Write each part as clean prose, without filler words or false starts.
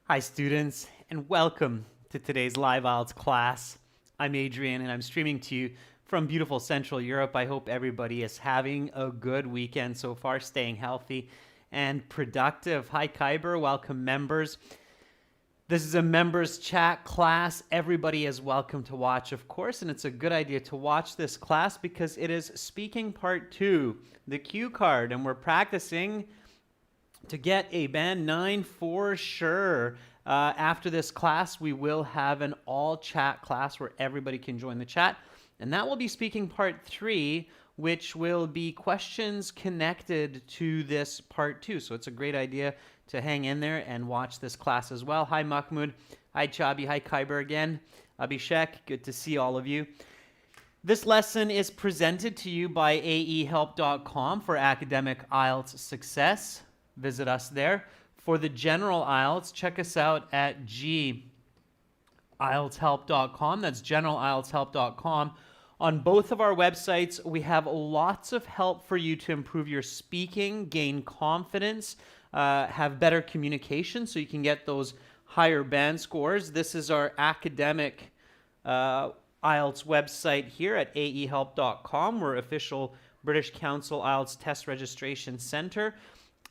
Hi students, and welcome to today's live IELTS class. I'm Adrian and I'm streaming to you from beautiful Central Europe. I hope everybody is having a good weekend so far, staying healthy and productive. Hi Kyber, welcome members. This is a members chat class. Everybody is welcome to watch, of course, and it's a good idea to watch this class because it is speaking part 2, the cue card, and we're practicing to get a band 9 for sure. After this class, we will have an all chat class where everybody can join the chat. And that will be speaking part 3, which will be questions connected to this part 2. So it's a great idea to hang in there and watch this class as well. Hi, Mahmoud. Hi, Chabi. Hi, Kyber again. Abhishek, good to see all of you. This lesson is presented to you by aehelp.com for academic IELTS success. Visit us there. For the general IELTS, check us out at IELTShelp.com. That's generalieltshelp.com. On both of our websites, we have lots of help for you to improve your speaking, gain confidence, have better communication so you can get those higher band scores. This is our academic IELTS website here at aehelp.com. We're official British Council IELTS Test Registration Center.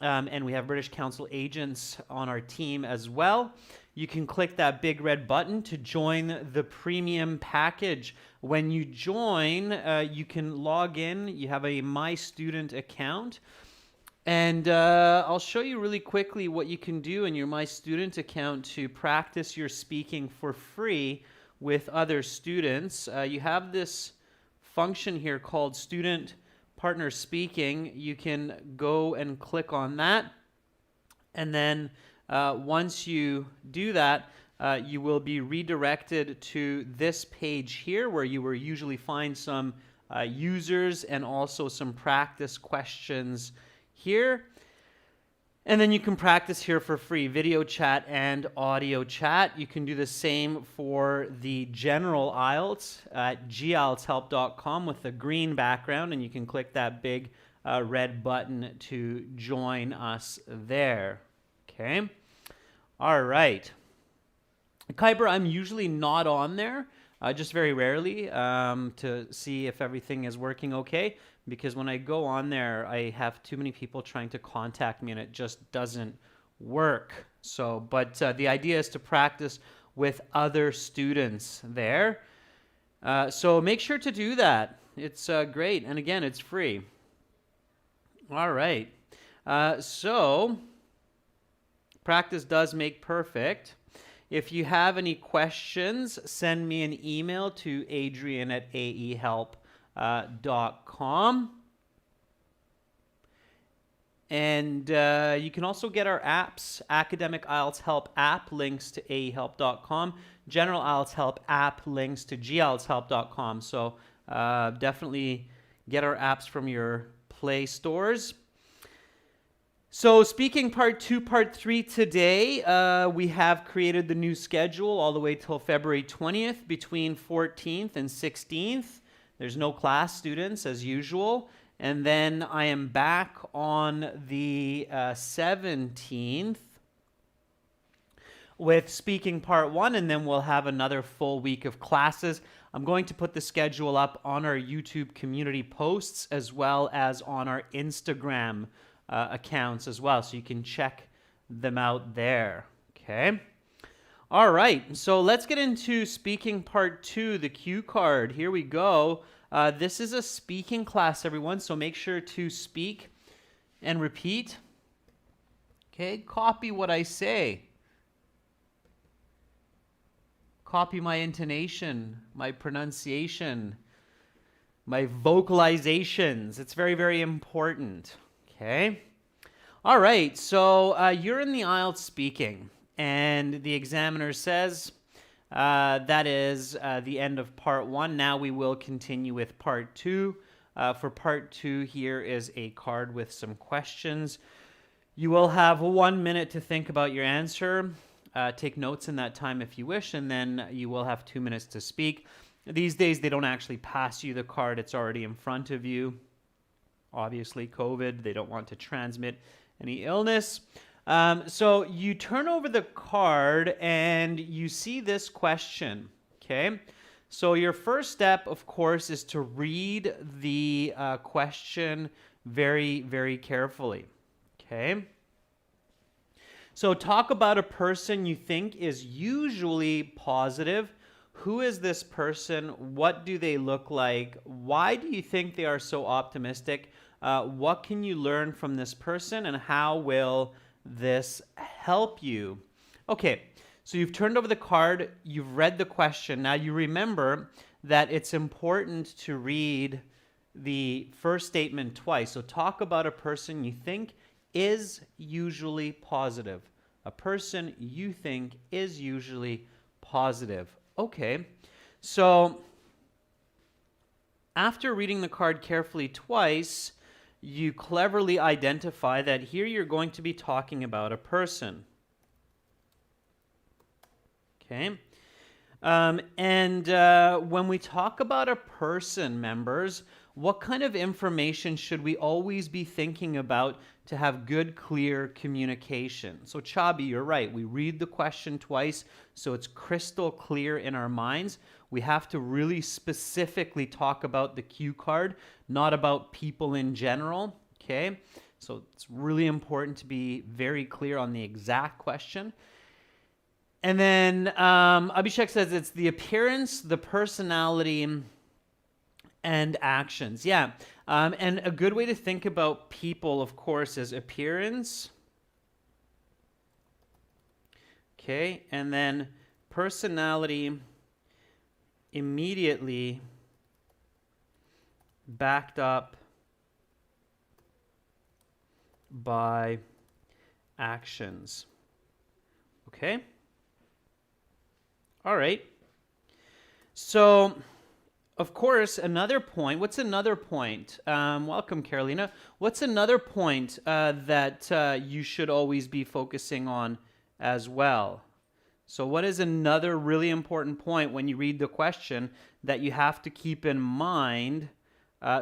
And we have British Council agents on our team as well. You can click that big red button to join the premium package. When you join, you can log in. You have a My Student account. And I'll show you really quickly what you can do in your My Student account to practice your speaking for free with other students. You have this function here called Student Partner Speaking. You can go and click on that, and then once you do that, you will be redirected to this page here where you will usually find some users and also some practice questions here. And then you can practice here for free, video chat and audio chat. You can do the same for the general IELTS at gieltshelp.com with the green background, and you can click that big red button to join us there. Okay. All right. Kyber, I'm usually not on there, just very rarely, to see if everything is working okay. Because when I go on there, I have too many people trying to contact me and it just doesn't work. So, but the idea is to practice with other students there. So make sure to do that. It's great. And again, it's free. All right. So practice does make perfect. If you have any questions, send me an email to adrian@aehelp.com. And you can also get our apps, Academic IELTS Help app, links to aehelp.com, General IELTS Help app, links to gieltshelp.com. So definitely get our apps from your Play stores. So speaking part 2, part 3 today, we have created the new schedule all the way till February 20th between 14th and 16th. There's no class, students, as usual. And then I am back on the 17th with speaking part 1, and then we'll have another full week of classes. I'm going to put the schedule up on our YouTube community posts as well as on our Instagram accounts as well, so you can check them out there. Okay. All right, so let's get into speaking part 2, the cue card. Here we go. This is a speaking class, everyone, so make sure to speak and repeat. Okay, copy what I say. Copy my intonation, my pronunciation, my vocalizations. It's very, very important. Okay. All right, so you're in the IELTS speaking. And the examiner says that is the end of part 1. Now we will continue with part 2. For part 2, here is a card with some questions. You will have 1 minute to think about your answer. Take notes in that time if you wish, and then you will have 2 minutes to speak. These days, they don't actually pass you the card. It's already in front of you. Obviously, COVID, they don't want to transmit any illness. So you turn over the card and you see this question, okay? So your first step, of course, is to read the question very, very carefully, okay? So talk about a person you think is usually positive. Who is this person? What do they look like? Why do you think they are so optimistic? What can you learn from this person, and how will this help you? Okay, so you've turned over the card, you've read the question. Now you remember that it's important to read the first statement twice. So talk about a person you think is usually positive. A person you think is usually positive. Okay, so after reading the card carefully twice, you cleverly identify that here you're going to be talking about a person. Okay, when we talk about a person, members, what kind of information should we always be thinking about to have good, clear communication? So Chabi, you're right. We read the question twice, so it's crystal clear in our minds. We have to really specifically talk about the cue card, not about people in general, okay? So it's really important to be very clear on the exact question. And then Abhishek says it's the appearance, the personality, and actions. Yeah. And a good way to think about people, of course, is appearance. Okay. And then personality immediately backed up by actions. Okay. All right. So, of course, another point. What's another point? Welcome, Carolina. What's another point that you should always be focusing on as well? So what is another really important point when you read the question that you have to keep in mind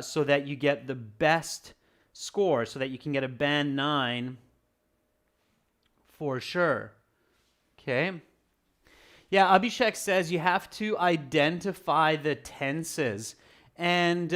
so that you get the best score, so that you can get a band 9 for sure? Okay. Yeah, Abhishek says you have to identify the tenses. And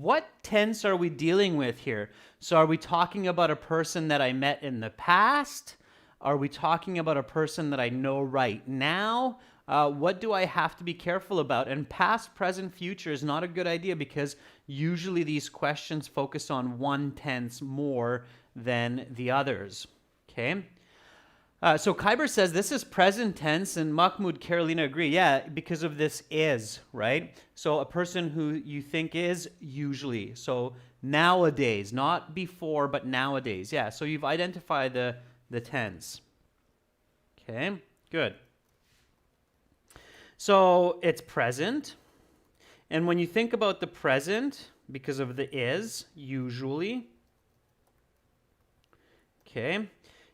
what tense are we dealing with here? So are we talking about a person that I met in the past? Are we talking about a person that I know right now? What do I have to be careful about? And past, present, future is not a good idea because usually these questions focus on one tense more than the others. Okay? So Kyber says this is present tense, and Mahmoud, Carolina agree. Yeah, because of this is, right? So a person who you think is usually. So nowadays, not before, but nowadays. Yeah, so you've identified the tense. Okay, good. So it's present. And when you think about the present, because of the is, usually, okay,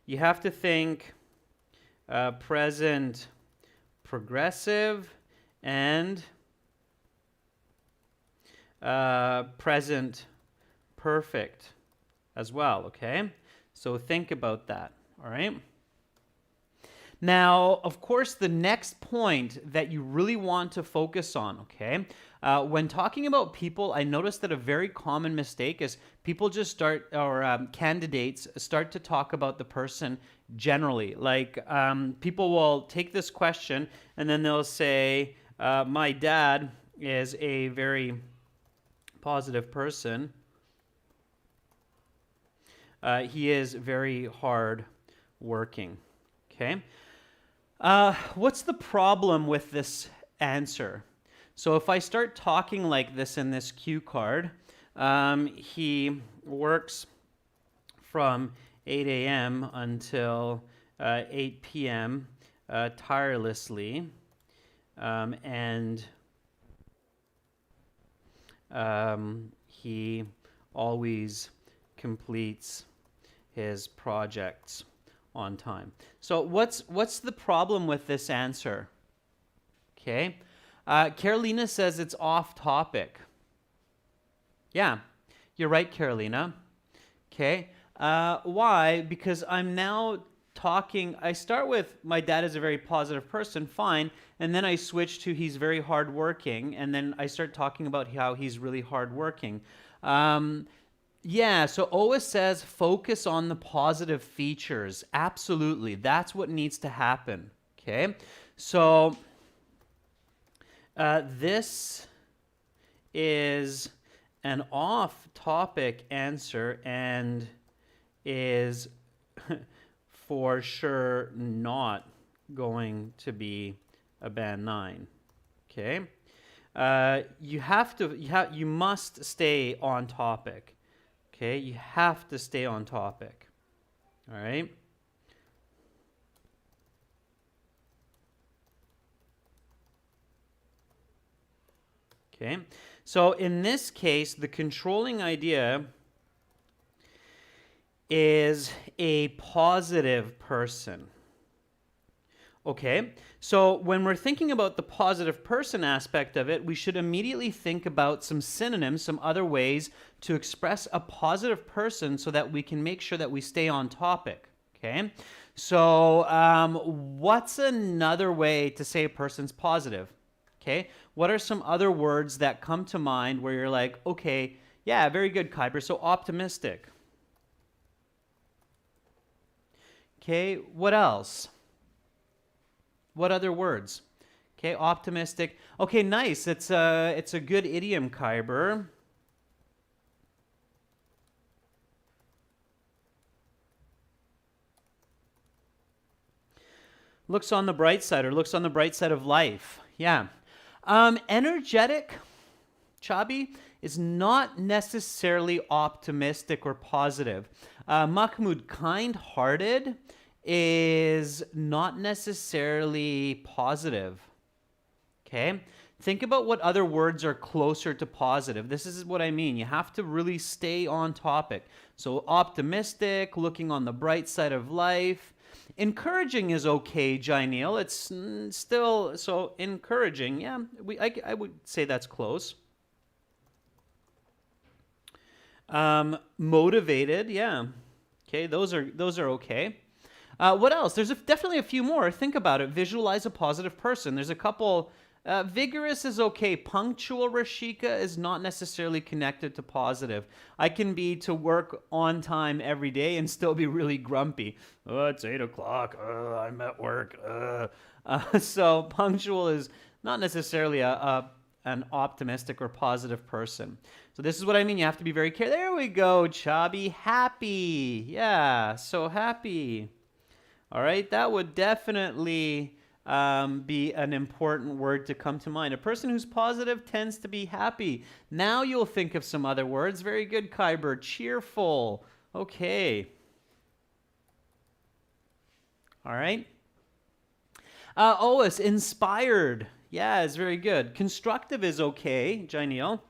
you have to think present progressive and present perfect as well, okay? So think about that, all right? Now, of course, the next point that you really want to focus on, okay? When talking about people, I noticed that a very common mistake is people just start, or candidates start to talk about the person generally. Like, people will take this question and then they'll say, my dad is a very positive person. He is very hard working, okay? What's the problem with this answer? So if I start talking like this in this cue card, he works from 8 a.m. until 8 p.m. Tirelessly, and he always completes his projects on time. So what's the problem with this answer? Okay. Carolina says it's off topic. Yeah, you're right, Carolina. Okay. Why? Because I'm now talking, I start with my dad is a very positive person, fine, and then I switch to he's very hardworking, and then I start talking about how he's really hardworking. Um, yeah, so Otis says focus on the positive features. Absolutely, that's what needs to happen. Okay, so this is an off-topic answer and is for sure not going to be a band 9. Okay, you must stay on topic. Okay, you have to stay on topic. All right. Okay, so in this case, the controlling idea is a positive person. Okay, so when we're thinking about the positive person aspect of it, we should immediately think about some synonyms, some other ways to express a positive person so that we can make sure that we stay on topic. Okay, so what's another way to say a person's positive? Okay, what are some other words that come to mind where you're like, okay, yeah, very good, Kyber. So optimistic. Okay, what else? What other words? Okay, optimistic. Okay, nice. It's a good idiom, Kyber. Looks on the bright side, or looks on the bright side of life. Yeah. Energetic, Chabi, is not necessarily optimistic or positive. Mahmoud, kind-hearted is not necessarily positive. Okay? Think about what other words are closer to positive. This is what I mean. You have to really stay on topic. So optimistic, looking on the bright side of life. Encouraging is okay, Jainil. It's still, so encouraging, yeah, I would say that's close. Motivated, yeah. Okay, those are okay. What else? There's definitely a few more. Think about it. Visualize a positive person. There's a couple. Vigorous is okay. Punctual, Rashika, is not necessarily connected to positive. I can be to work on time every day and still be really grumpy. Oh, it's 8 o'clock. I'm at work. So punctual is not necessarily an optimistic or positive person. So this is what I mean. You have to be very careful. There we go, Chabi. Happy. Yeah, so happy. All right, that would definitely be an important word to come to mind. A person who's positive tends to be happy. Now you'll think of some other words. Very good, Kyber. Cheerful. Okay. All right. Ois, inspired. Yeah, it's very good. Constructive is okay, Jainil.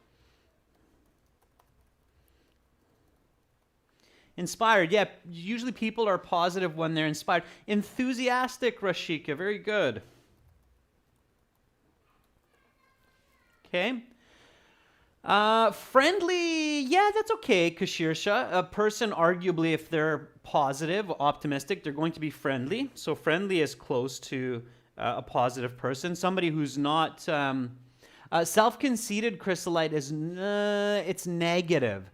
Inspired, yeah. Usually people are positive when they're inspired. Enthusiastic, Rashika, very good. Okay. Friendly, yeah, that's okay, Kashirsha. A person, arguably, if they're positive, optimistic, they're going to be friendly. So friendly is close to a positive person. Somebody who's not self-conceited, Chrysolite, is it's negative.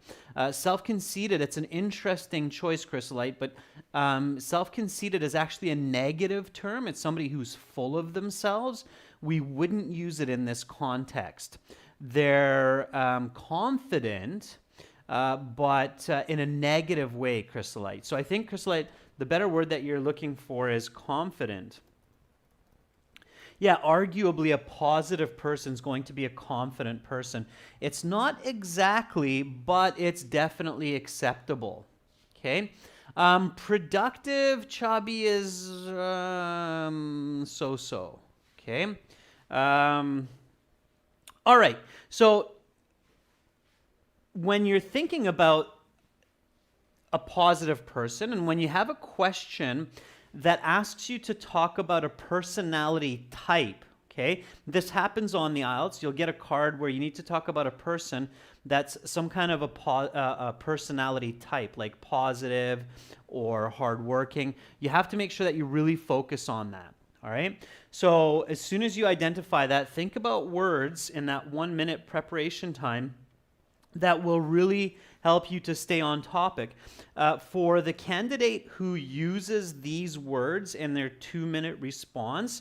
Self-conceited, it's an interesting choice, Chrysolite, but self-conceited is actually a negative term. It's somebody who's full of themselves. We wouldn't use it in this context. They're confident, but in a negative way, Chrysolite. So I think, Chrysolite, the better word that you're looking for is confident. Yeah, arguably a positive person is going to be a confident person. It's not exactly, but it's definitely acceptable. Okay? Productive, Chabi, is so-so. Okay? All right. So when you're thinking about a positive person, and when you have a question that asks you to talk about a personality type, Okay, this happens on the IELTS. You'll get a card where you need to talk about a person that's some kind of a personality type, like positive or hardworking. You have to make sure that you really focus on that. All right. So as soon as you identify that, think about words in that 1 minute preparation time that will really help you to stay on topic. For the candidate who uses these words in their 2 minute response,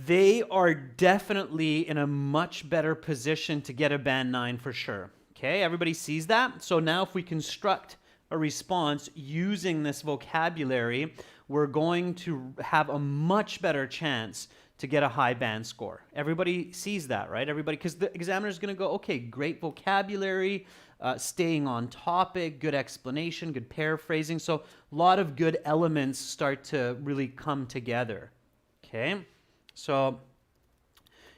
they are definitely in a much better position to get a band 9 for sure. Okay, everybody sees that? So now if we construct a response using this vocabulary, we're going to have a much better chance to get a high band score. Everybody sees that, right? Everybody, because the examiner is going to go, okay, great vocabulary, staying on topic, good explanation, good paraphrasing. So a lot of good elements start to really come together. Okay, so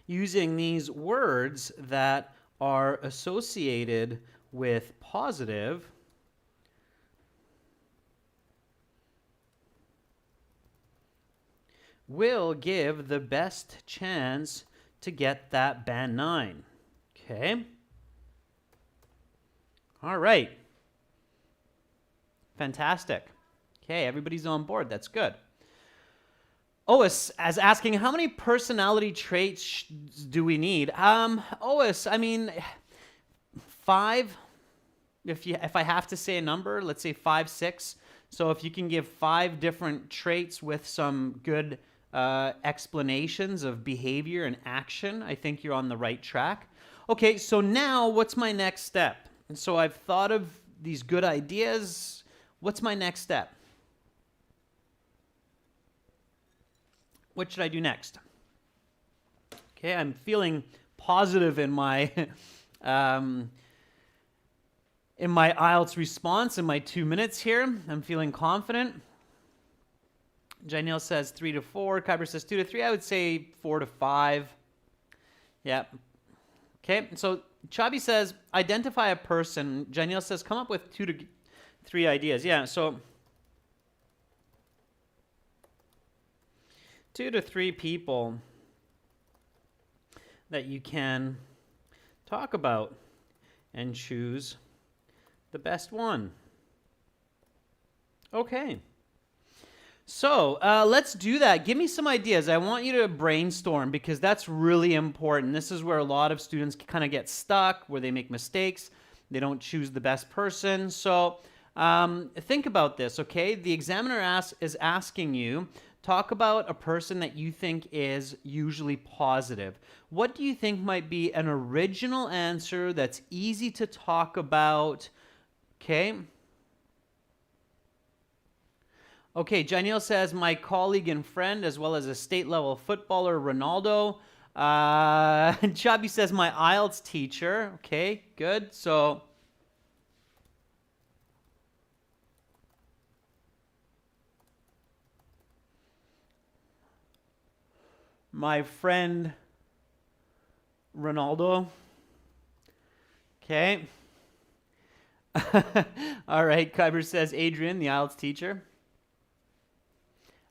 using these words that are associated with positive, will give the best chance to get that band 9. Okay. All right. Fantastic. Okay, everybody's on board. That's good. Ois as asking, how many personality traits do we need? Ois, I mean, 5. If I have to say a number, let's say 5, 6. So if you can give 5 different traits with some good explanations of behavior and action, I think you're on the right track. Okay, so now what's my next step? And so I've thought of these good ideas. What's my next step? What should I do next? Okay, I'm feeling positive in my IELTS response in my 2 minutes here. I'm feeling confident. Janelle says 3 to 4. Kyber says 2 to 3. I would say 4 to 5. Yeah. Okay, so Chabi says identify a person. Janelle says come up with 2 to 3 ideas. Yeah, so 2 to 3 people that you can talk about and choose the best one. Okay. So let's do that. Give me some ideas. I want you to brainstorm because that's really important. This is where a lot of students kind of get stuck, where they make mistakes. They don't choose the best person. So think about this, okay? The examiner is asking you, talk about a person that you think is usually positive. What do you think might be an original answer that's easy to talk about? Okay. Okay, Janelle says, my colleague and friend, as well as a state-level footballer, Ronaldo. Chubby says, my IELTS teacher. Okay, good. So, my friend, Ronaldo. Okay. All right, Kyber says, Adrian, the IELTS teacher.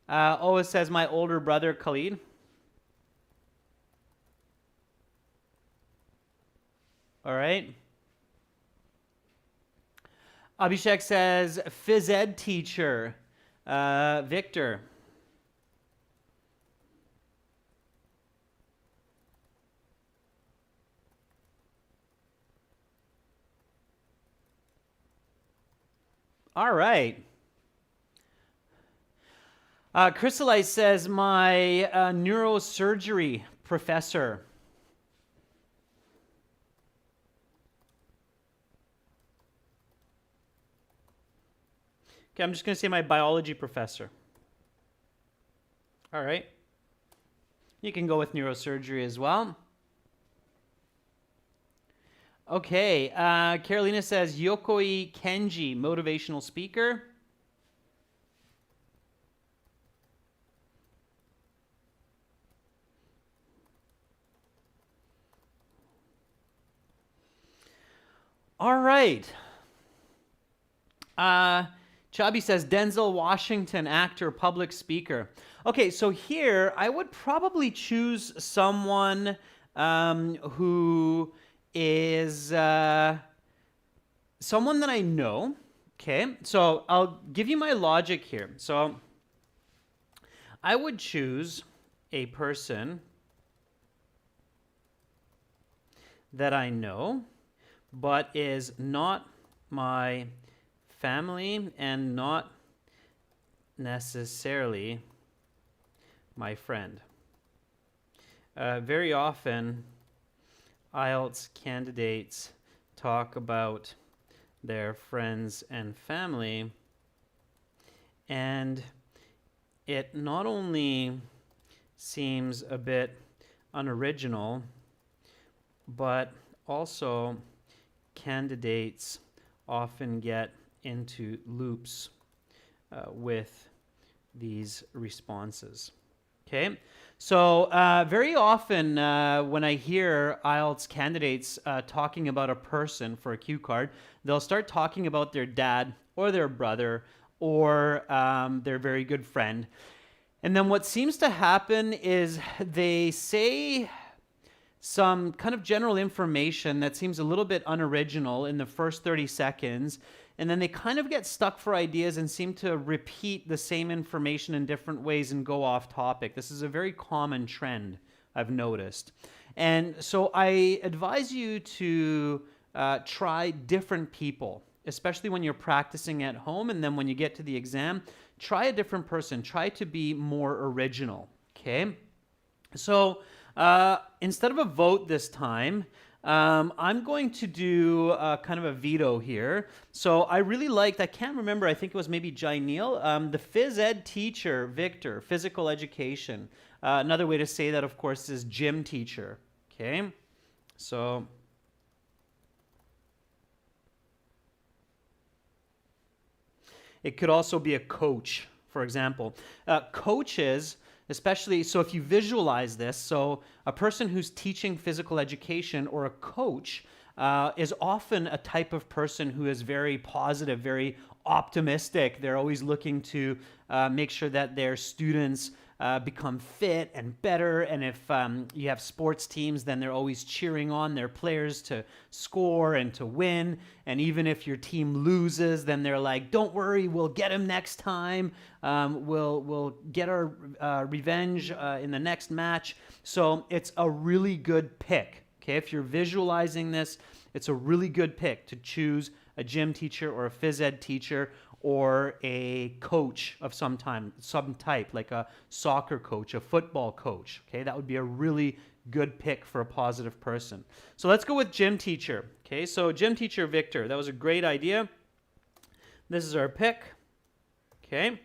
Oa says, my older brother, Khalid. All right. Abhishek says, phys ed teacher, Victor. All right. Chrysalite says, my neurosurgery professor. Okay, I'm just going to say my biology professor. All right. You can go with neurosurgery as well. Okay, Carolina says, Yokoi Kenji, motivational speaker. All right. Chubby says Denzel Washington, actor, public speaker. Okay, so here I would probably choose someone who is someone that I know. Okay, so I'll give you my logic here. So I would choose a person that I know, but is not my family and not necessarily my friend. Very often, IELTS candidates talk about their friends and family, and it not only seems a bit unoriginal, but also candidates often get into loops with these responses. Okay, so very often when I hear IELTS candidates talking about a person for a cue card, they'll start talking about their dad or their brother or their very good friend. And then what seems to happen is they say some kind of general information that seems a little bit unoriginal in the first 30 seconds, and then they kind of get stuck for ideas and seem to repeat the same information in different ways and go off topic. This is a very common trend I've noticed. And so I advise you to try different people, especially when you're practicing at home, and then when you get to the exam, try a different person. Try to be more original, okay? So instead of a vote this time, I'm going to do kind of a veto here. So I really liked, I can't remember, I think it was maybe Jai Neal, the phys ed teacher, Victor, physical education. Another way to say that, of course, is gym teacher, okay? So it could also be a coach, for example. Coaches, especially, so if you visualize this, so a person who's teaching physical education or a coach is often a type of person who is very positive, very optimistic. They're always looking to make sure that their students become fit and better. And if you have sports teams, then they're always cheering on their players to score and to win. And even if your team loses, then they're like, don't worry, we'll get him next time. We'll get our revenge in the next match. So it's a really good pick. Okay, if you're visualizing this, it's a really good pick to choose a gym teacher or a phys ed teacher or a coach of some type, like a soccer coach, a football coach. Okay, that would be a really good pick for a positive person. So let's go with gym teacher. Okay, so gym teacher Victor, that was a great idea. This is our pick. Okay.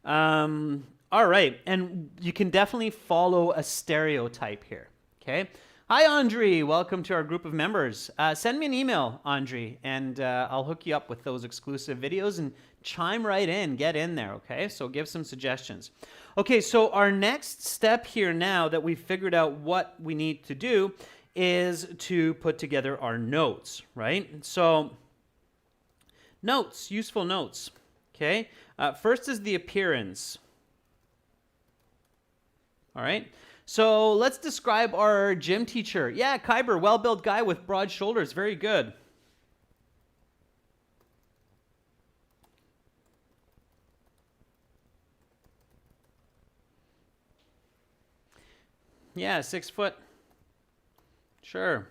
All right, and you can definitely follow a stereotype here. Okay. Hi, Andre. Welcome to our group of members. Send me an email, Andre, and I'll hook you up with those exclusive videos and chime right in. Get in there, okay? So give some suggestions. Okay, so our next step here now that we've figured out what we need to do is to put together our notes, right? So notes, useful notes, okay? First is the appearance. All right. So let's describe our gym teacher. Yeah, Kyber, well-built guy with broad shoulders. Very good. Yeah, 6 foot. Sure.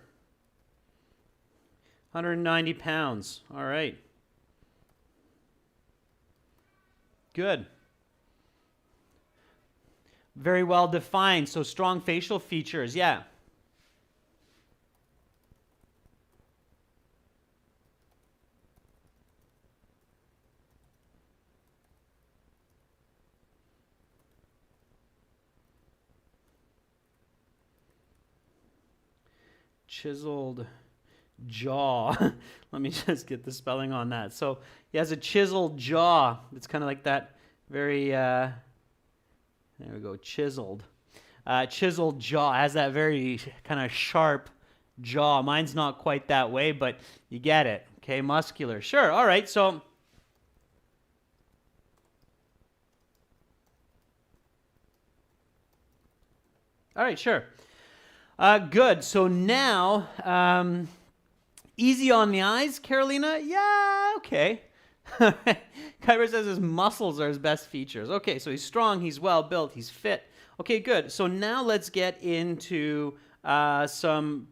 190 pounds. All right. Good. Very well defined, so strong facial features, yeah. Chiseled jaw. Let me just get the spelling on that. So he has a chiseled jaw. It's kind of like that very... there we go, chiseled. Chiseled jaw, has that very kind of sharp jaw. Mine's not quite that way, but you get it. Okay, muscular. Sure, all right, so All right, sure. Good. So now, easy on the eyes, Carolina? Yeah, okay. Kyber says his muscles are his best features. Okay, so he's strong, he's well built, he's fit. Okay, good. So now let's get into some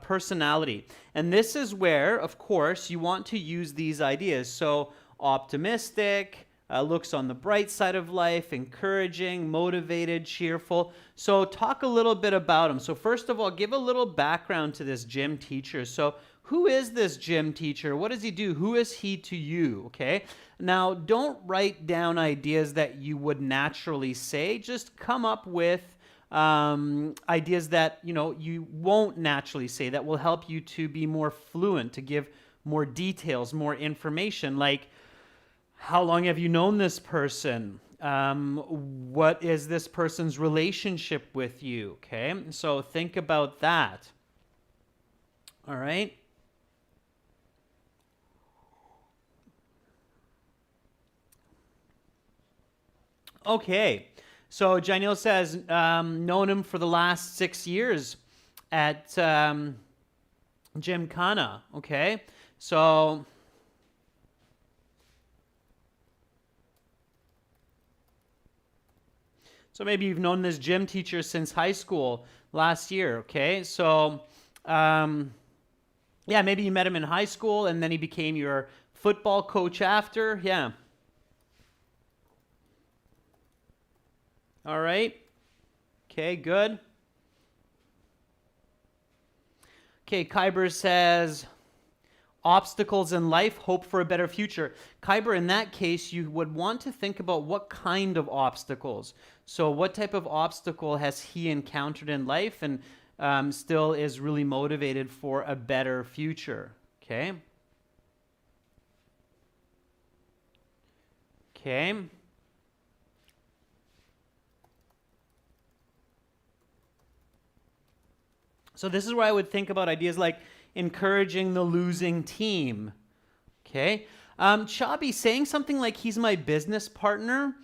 personality. And this is where, of course, you want to use these ideas. So optimistic, looks on the bright side of life, encouraging, motivated, cheerful. So talk a little bit about him. So first of all, give a little background to this gym teacher. So who is this gym teacher? What does he do? Who is he to you? Okay. Now, don't write down ideas that you would naturally say. Just come up with ideas that you won't naturally say that will help you to be more fluent, to give more details, more information. Like, how long have you known this person? What is this person's relationship with you? Okay. So think about that. All right. Okay, so Janelle says, known him for the last 6 years at Gymkhana. Okay, so maybe you've known this gym teacher since high school last year. Okay, so yeah, maybe you met him in high school and then he became your football coach after. Yeah. All right. Okay, good. Okay, Kyber says, obstacles in life, hope for a better future. Kyber, in that case, you would want to think about what kind of obstacles. So what type of obstacle has he encountered in life and still is really motivated for a better future? Okay. Okay. So this is where I would think about ideas like encouraging the losing team. Okay. Chabi, saying something like he's my business partner,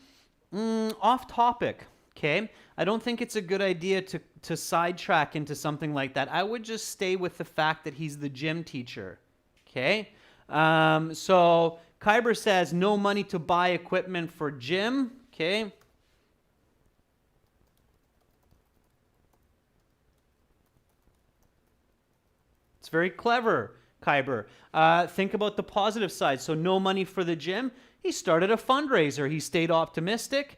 off topic. Okay. I don't think it's a good idea to sidetrack into something like that. I would just stay with the fact that he's the gym teacher. Okay. So Kyber says no money to buy equipment for gym. Okay. It's very clever, Kyber. Think about the positive side. So no money for the gym. He started a fundraiser. He stayed optimistic,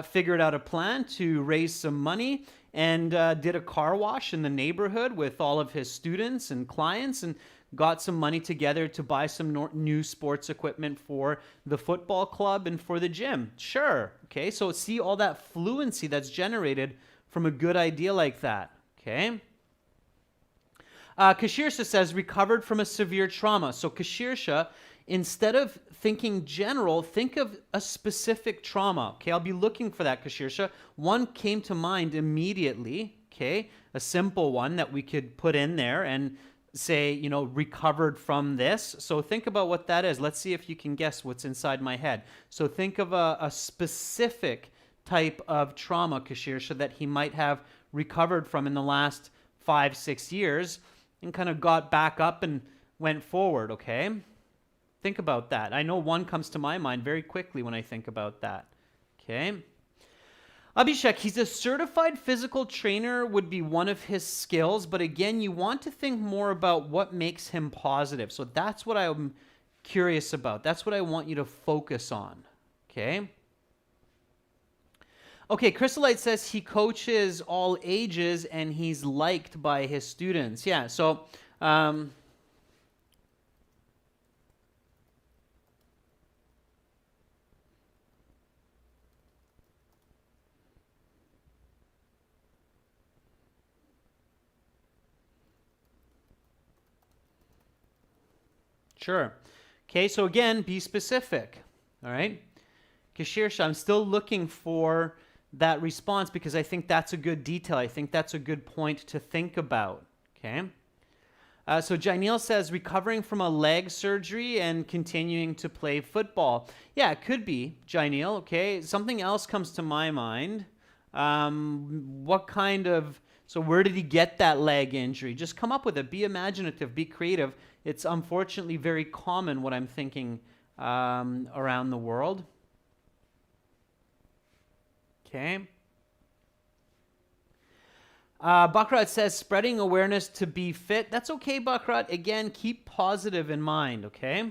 figured out a plan to raise some money, and did a car wash in the neighborhood with all of his students and clients and got some money together to buy some new sports equipment for the football club and for the gym. Sure. Okay. So see all that fluency that's generated from a good idea like that. Okay. Kashirsha says, recovered from a severe trauma. So Kashirsha, instead of thinking general, think of a specific trauma. Okay, I'll be looking for that, Kashirsha. One came to mind immediately, okay, a simple one that we could put in there and say, recovered from this. So think about what that is. Let's see if you can guess what's inside my head. So think of a specific type of trauma, Kashirsha, that he might have recovered from in the last 5-6 years. And kind of got back up and went forward, okay? Think about that. I know one comes to my mind very quickly when I think about that, okay? Abhishek, he's a certified physical trainer would be one of his skills, but again, you want to think more about what makes him positive. So that's what I'm curious about. That's what I want you to focus on, okay? Okay, Chrysolite says he coaches all ages and he's liked by his students. Yeah, so sure. Okay, so again, be specific. All right. Kashirsha, I'm still looking for that response because I think that's a good detail. I think that's a good point to think about. Okay. So Janelle says recovering from a leg surgery and continuing to play football. Yeah, it could be, Janelle. Okay. Something else comes to my mind. What kind of, so where did he get that leg injury? Just come up with it. Be imaginative, be creative. It's unfortunately very common what I'm thinking around the world. Okay. Bakrat says, spreading awareness to be fit. That's okay, Bakrat. Again, keep positive in mind, okay?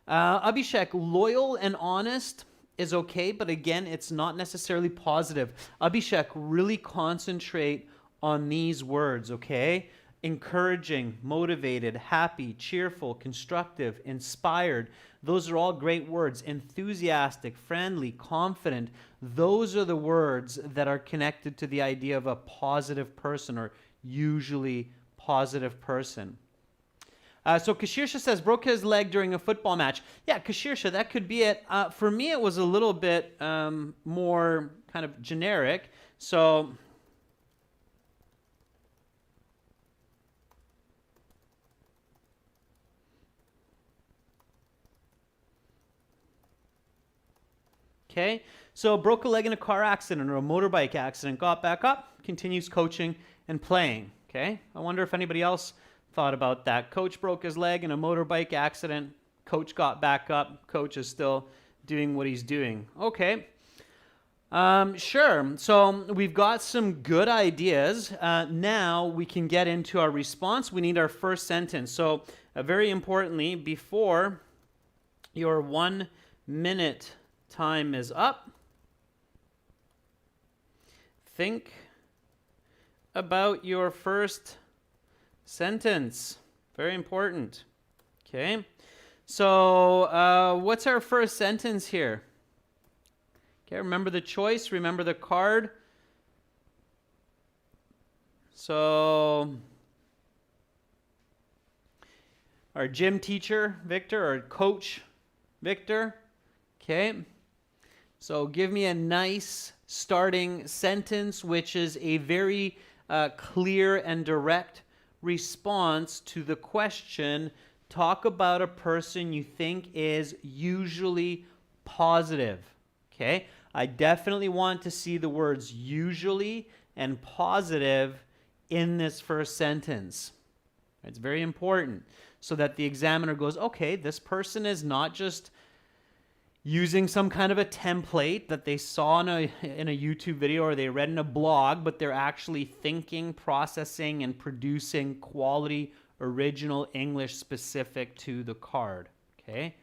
Abhishek, loyal and honest is okay, but again, it's not necessarily positive. Abhishek, really concentrate on these words, okay? Encouraging, motivated, happy, cheerful, constructive, inspired. Those are all great words. Enthusiastic, friendly, confident. Those are the words that are connected to the idea of a positive person, or usually positive person. So Kashirsha says, broke his leg during a football match. Yeah, Kashirsha, that could be it. For me, it was a little bit more kind of generic. So okay, so broke a leg in a car accident or a motorbike accident, got back up, continues coaching and playing. Okay, I wonder if anybody else thought about that. Coach broke his leg in a motorbike accident. Coach got back up. Coach is still doing what he's doing. Okay. Sure. So we've got some good ideas. Now we can get into our response. We need our first sentence. So very importantly, before your 1 minute time is up, think about your first sentence. Very important. Okay. So what's our first sentence here? Okay, remember the choice, remember the card. So our gym teacher, Victor, or coach, Victor. Okay. So give me a nice starting sentence, which is a very clear and direct response to the question. Talk about a person you think is usually positive. Okay? I definitely want to see the words usually and positive in this first sentence. It's very important so that the examiner goes, okay, this person is not just using some kind of a template that they saw in a YouTube video or they read in a blog, but they're actually thinking, processing, and producing quality, original English specific to the card. Okay?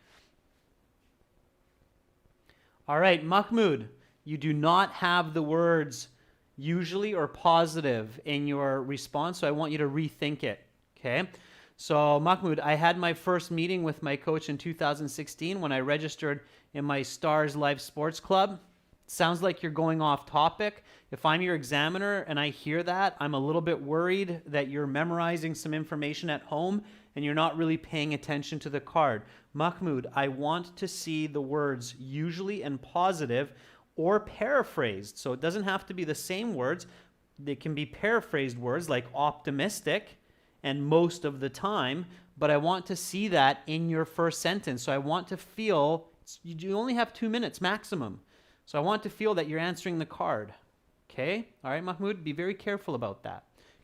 All right, Mahmoud, you do not have the words usually or positive in your response, so I want you to rethink it. Okay? So, Mahmoud, I had my first meeting with my coach in 2016 when I registered in my Stars Life Sports Club. Sounds like you're going off topic. If I'm your examiner and I hear that, I'm a little bit worried that you're memorizing some information at home and you're not really paying attention to the card. Mahmoud, I want to see the words usually and positive or paraphrased. So it doesn't have to be the same words. They can be paraphrased words like optimistic and most of the time, but I want to see that in your first sentence. So I want to feel, you only have 2 minutes maximum. So I want to feel that you're answering the card. Okay? All right, Mahmoud, be very careful about that.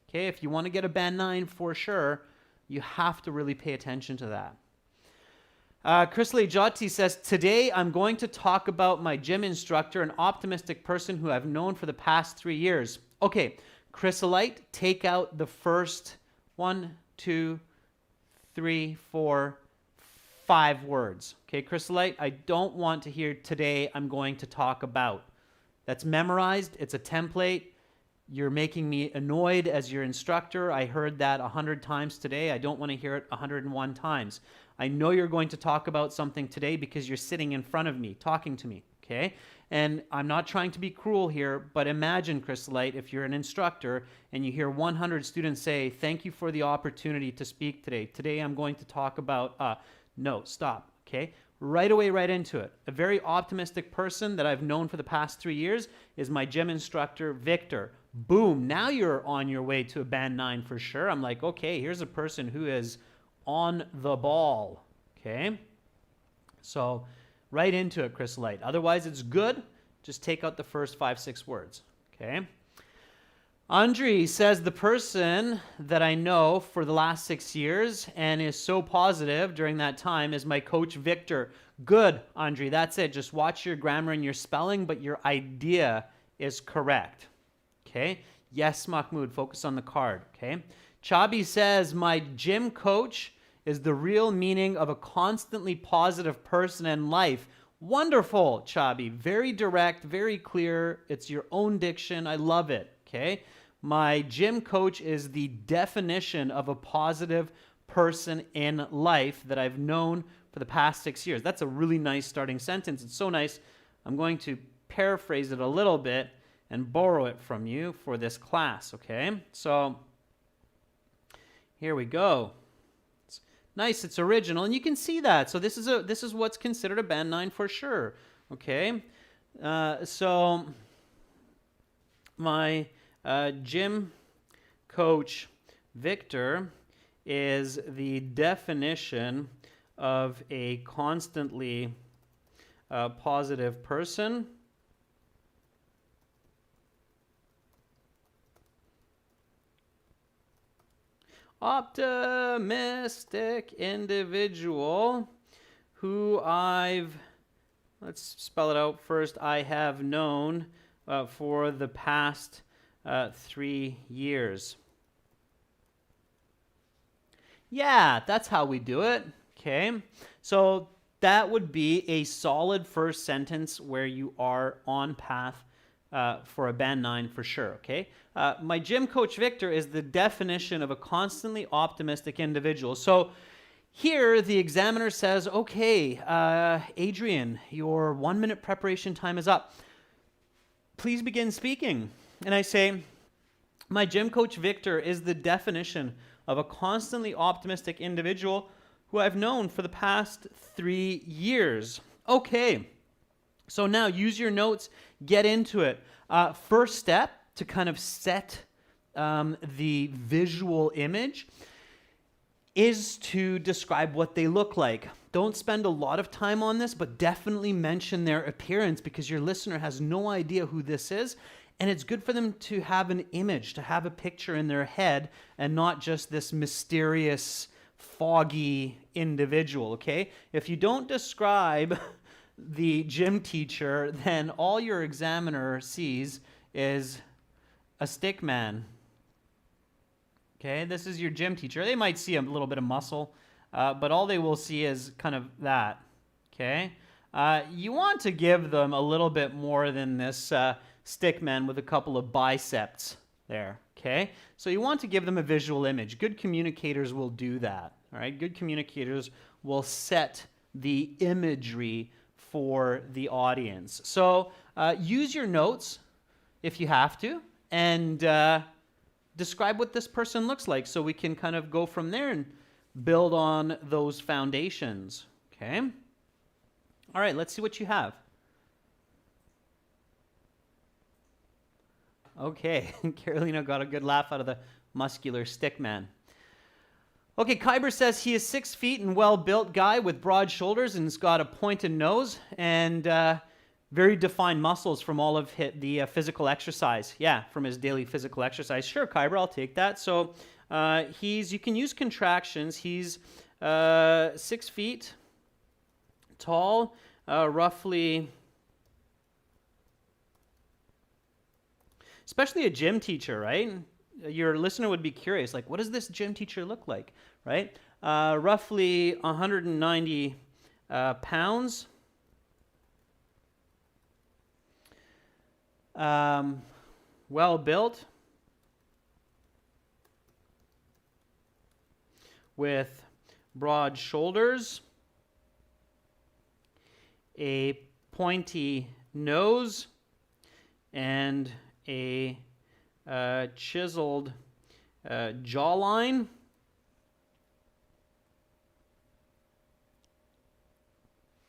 Okay? If you want to get a band 9 for sure, you have to really pay attention to that. Chrisley Jati says, today I'm going to talk about my gym instructor, an optimistic person who I've known for the past 3 years. Okay, Chrysolite, take out the first 1, 2, 3, 4, 5 words. Okay, Chrysolite, I don't want to hear today I'm going to talk about. That's memorized. It's a template. You're making me annoyed as your instructor. I heard that 100 times today. I don't want to hear it 101 times. I know you're going to talk about something today because you're sitting in front of me, talking to me, okay? And I'm not trying to be cruel here, but imagine, Chrysolite, if you're an instructor and you hear 100 students say, thank you for the opportunity to speak today. Today I'm going to talk about, no, stop, okay? Right away, right into it. A very optimistic person that I've known for the past 3 years is my gym instructor, Victor. Boom, now you're on your way to a band 9 for sure. I'm like, okay, here's a person who is on the ball, okay? So right into it, Chrysolite. Otherwise, it's good. Just take out the first 5, 6 words. Okay. Andre says, the person that I know for the last 6 years and is so positive during that time is my coach, Victor. Good, Andre. That's it. Just watch your grammar and your spelling, but your idea is correct. Okay. Yes, Mahmoud. Focus on the card. Okay. Chabi says, my gym coach is the real meaning of a constantly positive person in life. Wonderful, Chabi. Very direct, very clear. It's your own diction. I love it. Okay. My gym coach is the definition of a positive person in life that I've known for the past 6 years. That's a really nice starting sentence. It's so nice. I'm going to paraphrase it a little bit and borrow it from you for this class, okay? So here we go. It's nice, it's original, and you can see that. So this is what's considered a band 9 for sure, okay? So my gym coach, Victor, is the definition of a constantly positive person. Optimistic individual who let's spell it out first, I have known for the past 3 years. Yeah, that's how we do it. Okay, so that would be a solid first sentence where you are on path for a band 9 for sure. Okay, my gym coach Victor is the definition of a constantly optimistic individual. So here the examiner says, okay, Adrian, your 1 minute preparation time is up. Please begin speaking. And I say, my gym coach Victor is the definition of a constantly optimistic individual who I've known for the past 3 years. Okay, so now use your notes, get into it. First step to kind of set the visual image is to describe what they look like. Don't spend a lot of time on this, but definitely mention their appearance because your listener has no idea who this is. And it's good for them to have an image, to have a picture in their head and not just this mysterious, foggy individual, okay? If you don't describe the gym teacher, then all your examiner sees is a stick man. Okay, this is your gym teacher. They might see a little bit of muscle, but all they will see is kind of that, okay? You want to give them a little bit more than this stick man with a couple of biceps there, okay? So you want to give them a visual image. Good communicators will do that, all right? Good communicators will set the imagery for the audience. So use your notes if you have to, and describe what this person looks like so we can kind of go from there and build on those foundations, okay? All right, let's see what you have. Okay, Carolina got a good laugh out of the muscular stick man. Okay, Kyber says he is 6 feet and well-built guy with broad shoulders and has got a pointed nose and very defined muscles from all of the physical exercise. Yeah, from his daily physical exercise. Sure, Kyber, I'll take that. So you can use contractions. He's 6 feet tall, roughly, especially a gym teacher, right? Your listener would be curious, like, what does this gym teacher look like, right? Roughly 190 pounds. Well built, with broad shoulders, a pointy nose, and a chiseled jawline.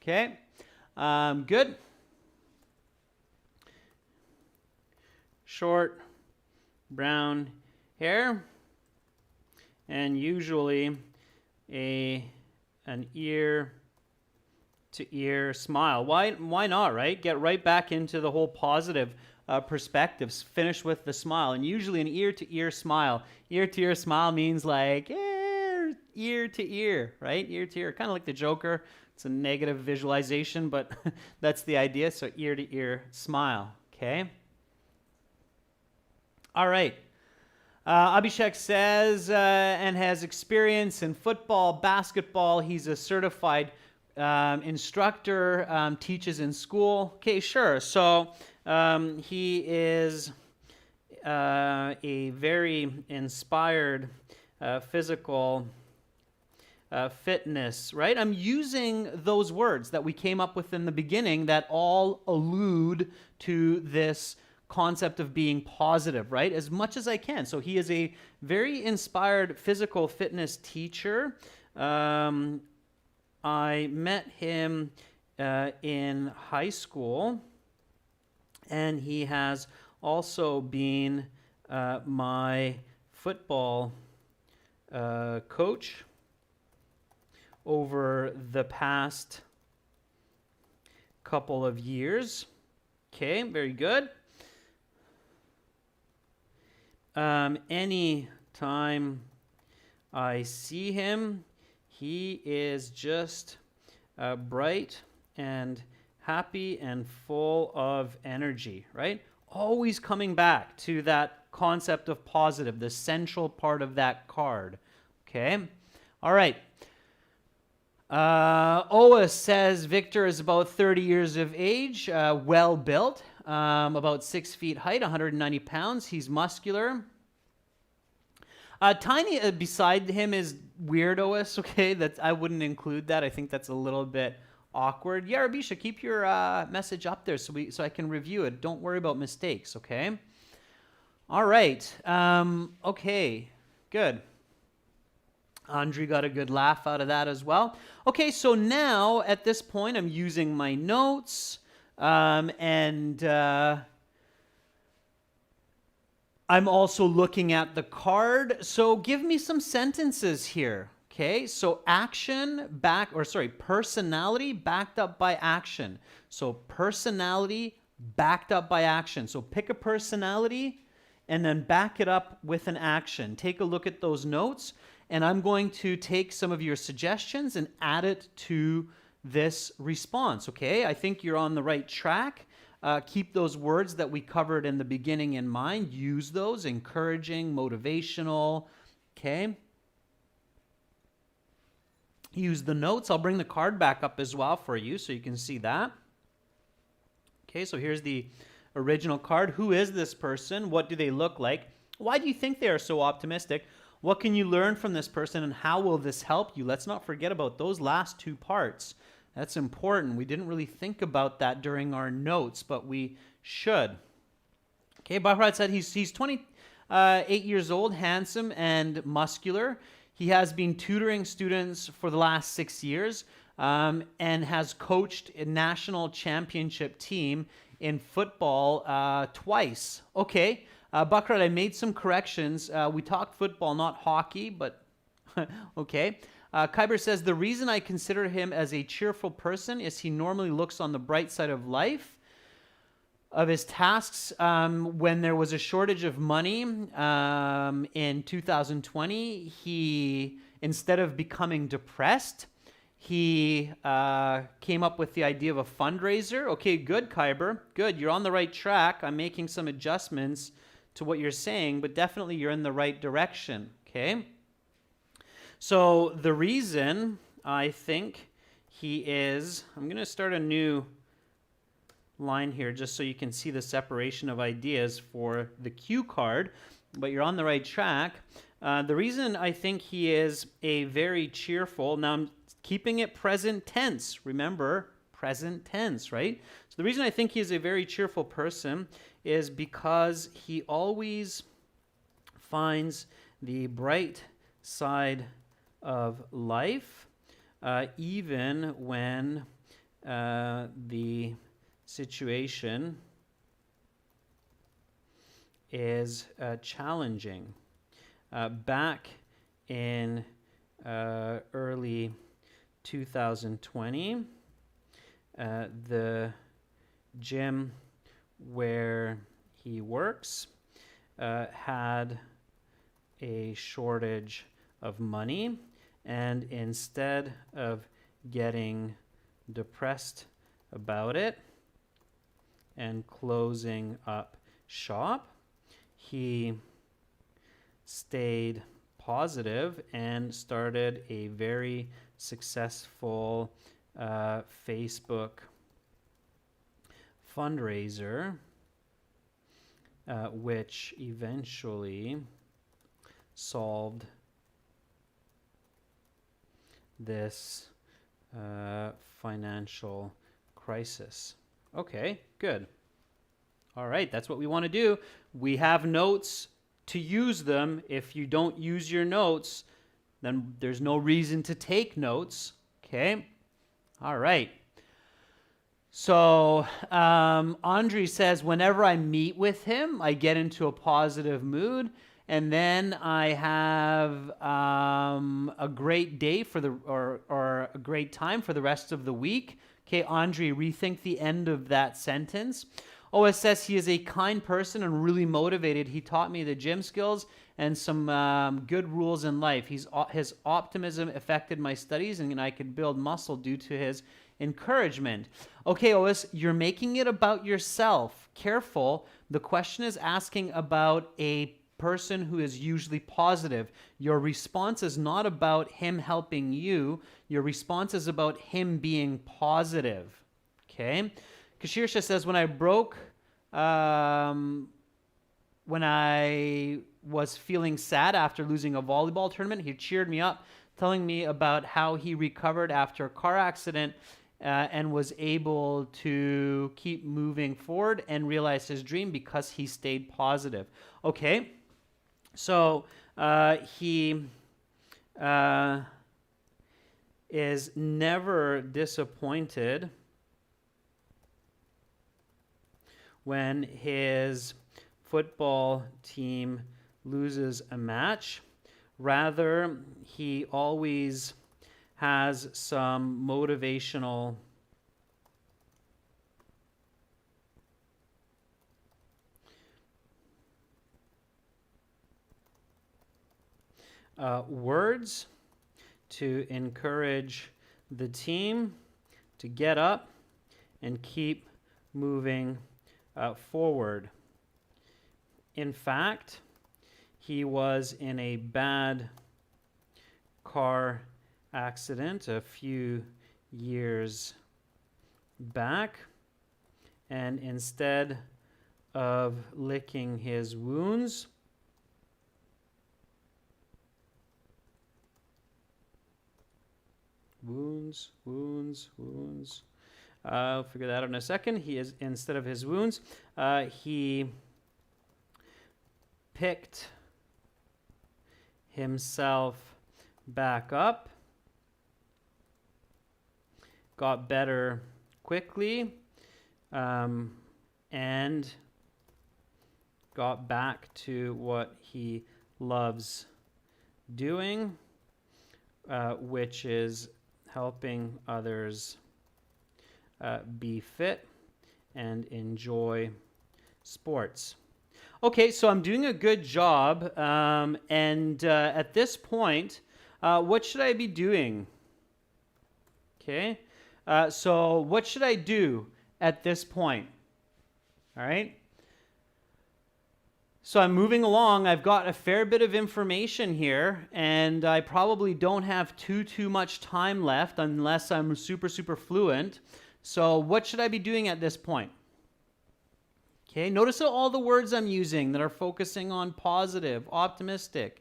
Okay, good. Short brown hair, and usually an ear to ear smile. Why not, right? Get right back into the whole positive perspectives. Finish with the smile. And usually an ear to ear smile. Ear to ear smile means like ear to ear, right? Ear to ear. Kind of like the Joker. It's a negative visualization, but that's the idea. So ear to ear smile. Okay. All right. Abhishek says, and has experience in football, basketball. He's a certified instructor, teaches in school. Okay, sure. So he is a very inspired physical fitness, right? I'm using those words that we came up with in the beginning that all allude to this concept of being positive, right? As much as I can. So he is a very inspired physical fitness teacher. I met him in high school, and he has also been my football coach over the past couple of years. Okay, very good. Any time I see him, he is just bright and happy and full of energy, right? Always coming back to that concept of positive, the central part of that card. Okay? All right. Oa says Victor is about 30 years of age, well built, about 6 feet height, 190 pounds. He's muscular. Tiny beside him is weirdoist, okay? I wouldn't include that. I think that's a little bit awkward. Yeah, Rabisha, keep your message up there so I can review it. Don't worry about mistakes, okay? All right. Okay, good. Andre got a good laugh out of that as well. Okay, so now at this point, I'm using my notes and I'm also looking at the card. So give me some sentences here. Okay, so personality backed up by action. So personality backed up by action. So pick a personality and then back it up with an action. Take a look at those notes, and I'm going to take some of your suggestions and add it to this response, okay? I think you're on the right track. Keep those words that we covered in the beginning in mind. Use those, encouraging, motivational, okay? Use the notes. I'll bring the card back up as well for you so you can see that. Okay, so here's the original card. Who is this person? What do they look like? Why do you think they are so optimistic? What can you learn from this person, and how will this help you? Let's not forget about those last two parts. That's important. We didn't really think about that during our notes, but we should. Okay, Bharat said he's 28 years old, handsome and muscular. He has been tutoring students for the last 6 years and has coached a national championship team in football twice. Okay, Bakrat, I made some corrections. We talked football, not hockey, but okay. Kyber says, the reason I consider him as a cheerful person is he normally looks on the bright side of life, of his tasks. When there was a shortage of money in 2020, he, instead of becoming depressed, he came up with the idea of a fundraiser. Okay, good, Kyber. Good, you're on the right track. I'm making some adjustments to what you're saying, but definitely you're in the right direction, okay? So the reason I think he is, I'm going to start a new line here just so you can see the separation of ideas for the cue card, but you're on the right track. The reason I think he is a very cheerful, now I'm keeping it present tense, remember, present tense, right? So the reason I think he is a very cheerful person is because he always finds the bright side of life, even when the situation is challenging. Back in early 2020, the gym where he works had a shortage of money, and instead of getting depressed about it and closing up shop, he stayed positive and started a very successful Facebook fundraiser, which eventually solved this financial crisis. Okay, good. All right, that's what we want to do. We have notes to use them. If you don't use your notes, then there's no reason to take notes. Okay? All right. So Andre says, whenever I meet with him, I get into a positive mood, and then I have a great day for the or a great time for the rest of the week. Okay, Andre, rethink the end of that sentence. OS says he is a kind person and really motivated. He taught me the gym skills and some good rules in life. His optimism affected my studies, and I could build muscle due to his encouragement. Okay, OS, you're making it about yourself. Careful. The question is asking about a person who is usually positive. Your response is not about him helping you. Your response is about him being positive. Okay? Kashirsha says, when I was feeling sad after losing a volleyball tournament, he cheered me up, telling me about how he recovered after a car accident and was able to keep moving forward and realize his dream because he stayed positive. Okay, so he is never disappointed when his football team loses a match. Rather, he always has some motivational words to encourage the team to get up and keep moving forward. In fact, he was in a bad car accident a few years back, and instead of licking his wounds, I'll figure that out in a second. Instead of his wounds, he picked himself back up, got better quickly, and got back to what he loves doing, which is helping others be fit and enjoy sports. Okay, so I'm doing a good job, and at this point, what should I be doing? Okay, so what should I do at this point? All right. So I'm moving along. I've got a fair bit of information here, and I probably don't have too much time left unless I'm super fluent. So what should I be doing at this point? Okay, notice all the words I'm using that are focusing on positive, optimistic.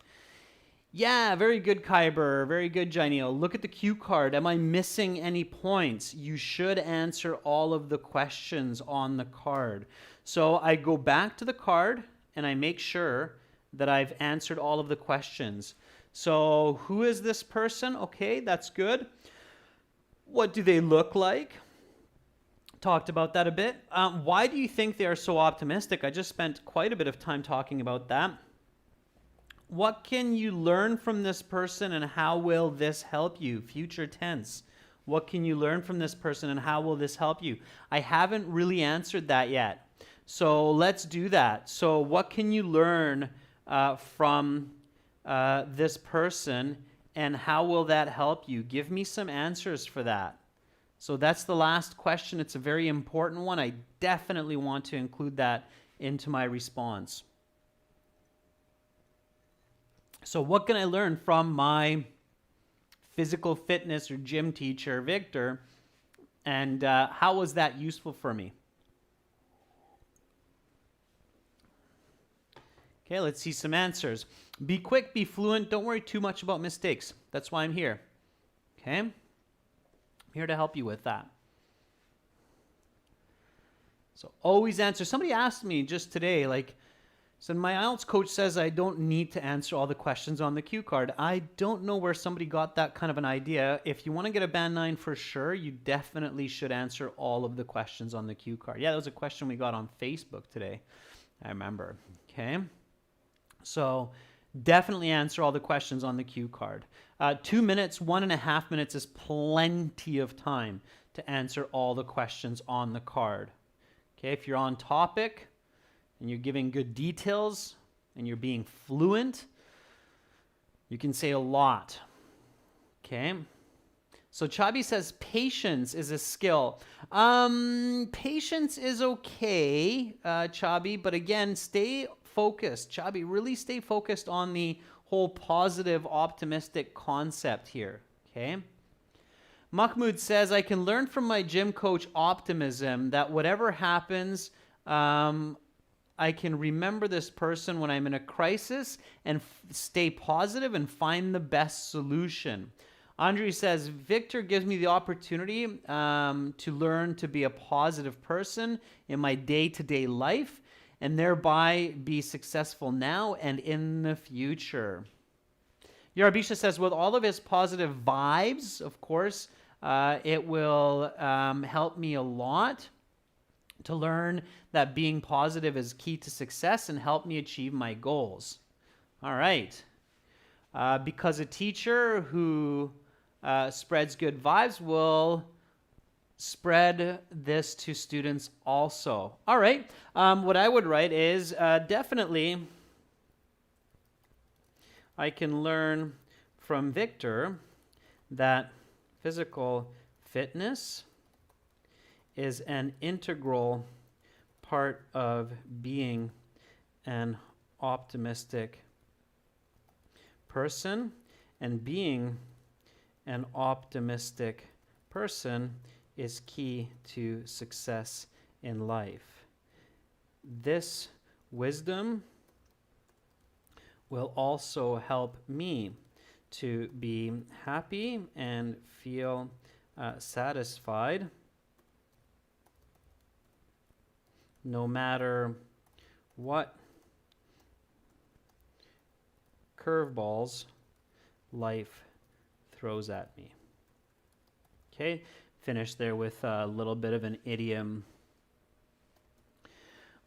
Yeah, very good, Kyber. Very good, Janil. Look at the cue card. Am I missing any points? You should answer all of the questions on the card. So I go back to the card and I make sure that I've answered all of the questions. So who is this person? Okay, that's good. What do they look like? Talked about that a bit. Why do you think they are so optimistic? I just spent quite a bit of time talking about that. What can you learn from this person and how will this help you? Future tense. What can you learn from this person and how will this help you? I haven't really answered that yet. So let's do that. So what can you learn from this person and how will that help you? Give me some answers for that. So that's the last question. It's a very important one. I definitely want to include that into my response. So what can I learn from my physical fitness or gym teacher, Victor, and how was that useful for me? Okay, let's see some answers. Be quick, be fluent, don't worry too much about mistakes. That's why I'm here. Okay? I'm here to help you with that. So always answer. Somebody asked me just today, so my IELTS coach says I don't need to answer all the questions on the cue card. I don't know where somebody got that kind of an idea. If you want to get a band 9 for sure, you definitely should answer all of the questions on the cue card. Yeah, that was a question we got on Facebook today. I remember. Okay? So definitely answer all the questions on the cue card. 2 minutes, 1.5 minutes is plenty of time to answer all the questions on the card. Okay, if you're on topic and you're giving good details and you're being fluent, you can say a lot. Okay. So Chabi says patience is a skill. Patience is okay, Chabi, but again, stay focused. Chabi, really stay focused on the whole positive, optimistic concept here. Okay. Mahmoud says, I can learn from my gym coach optimism that whatever happens, I can remember this person when I'm in a crisis and stay positive and find the best solution. Andre says, Victor gives me the opportunity to learn to be a positive person in my day-to-day life and thereby be successful now and in the future. Yarabisha says, with all of his positive vibes, of course, it will help me a lot to learn that being positive is key to success and help me achieve my goals. All right. Because a teacher who spreads good vibes will spread this to students also. All right. What I would write is definitely I can learn from Victor that physical fitness is an integral part of being an optimistic person, and being an optimistic person is key to success in life. This wisdom will also help me to be happy and feel satisfied no matter what curveballs life throws at me. Okay, finish there with a little bit of an idiom.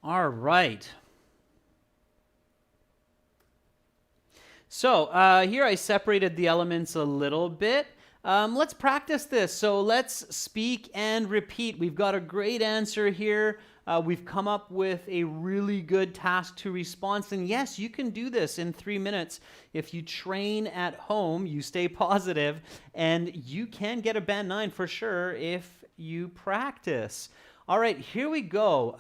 All right. So here I separated the elements a little bit. Let's practice this. So let's speak and repeat. We've got a great answer here. We've come up with a really good task to response. And yes, you can do this in 3 minutes. If you train at home, you stay positive, and you can get a band 9 for sure if you practice. All right, here we go.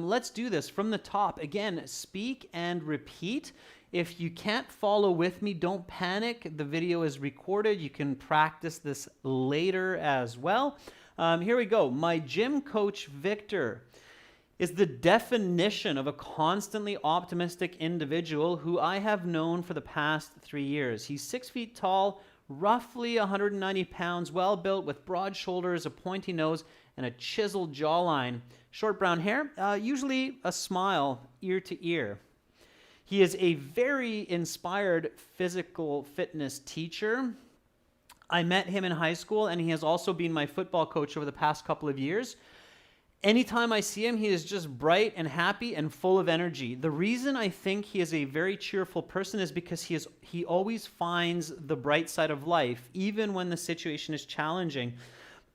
Let's do this from the top. Again, speak and repeat. If you can't follow with me, don't panic. The video is recorded. You can practice this later as well. Here we go. My gym coach, Victor, is the definition of a constantly optimistic individual who I have known for the past 3 years. He's 6 feet tall, roughly 190 pounds, well-built with broad shoulders, a pointy nose, and a chiseled jawline. Short brown hair, usually a smile ear to ear. He is a very inspired physical fitness teacher. I met him in high school, and he has also been my football coach over the past couple of years. Anytime I see him, he is just bright and happy and full of energy. The reason I think he is a very cheerful person is because he always finds the bright side of life, even when the situation is challenging.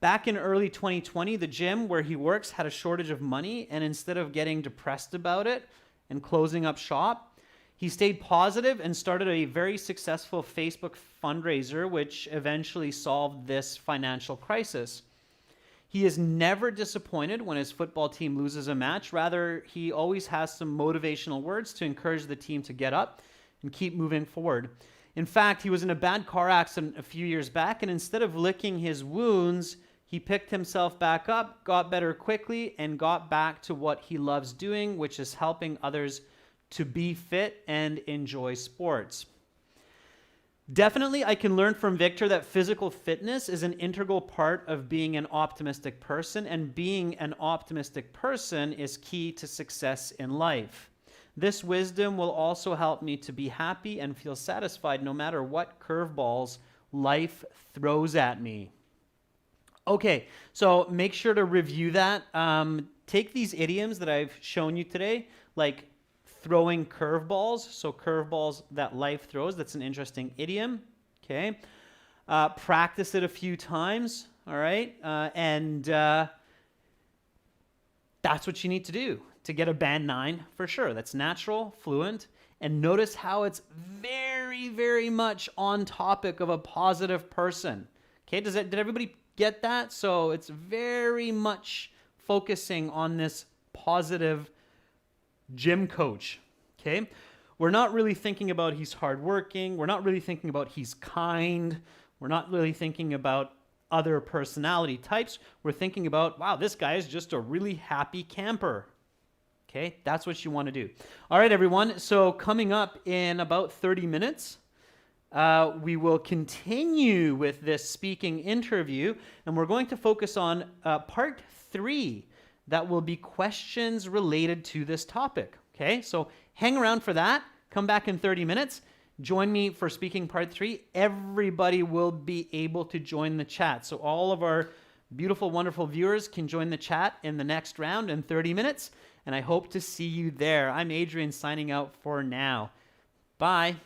Back in early 2020, the gym where he works had a shortage of money, and instead of getting depressed about it and closing up shop, he stayed positive and started a very successful Facebook fundraiser, which eventually solved this financial crisis. He is never disappointed when his football team loses a match. Rather, he always has some motivational words to encourage the team to get up and keep moving forward. In fact, he was in a bad car accident a few years back, and instead of licking his wounds, he picked himself back up, got better quickly, and got back to what he loves doing, which is helping others to be fit and enjoy sports. Definitely, I can learn from Victor that physical fitness is an integral part of being an optimistic person, and being an optimistic person is key to success in life. This wisdom will also help me to be happy and feel satisfied no matter what curveballs life throws at me. Okay, so make sure to review that. Take these idioms that I've shown you today, like throwing curveballs. So curveballs that life throws, that's an interesting idiom. Okay, practice it a few times, all right? And that's what you need to do to get a band 9 for sure. That's natural, fluent, and notice how it's very, very much on topic of a positive person. Okay, did everybody get that? So it's very much focusing on this positive gym coach. Okay, we're not really thinking about he's hardworking. We're not really thinking about he's kind. We're not really thinking about other personality types. We're thinking about, wow, this guy is just a really happy camper. Okay, that's what you want to do. All right, everyone. So coming up in about 30 minutes, we will continue with this speaking interview, and we're going to focus on part 3. That will be questions related to this topic. Okay, so hang around for that. Come back in 30 minutes. Join me for speaking part 3. Everybody will be able to join the chat. So all of our beautiful, wonderful viewers can join the chat in the next round in 30 minutes. And I hope to see you there. I'm Adrian signing out for now. Bye.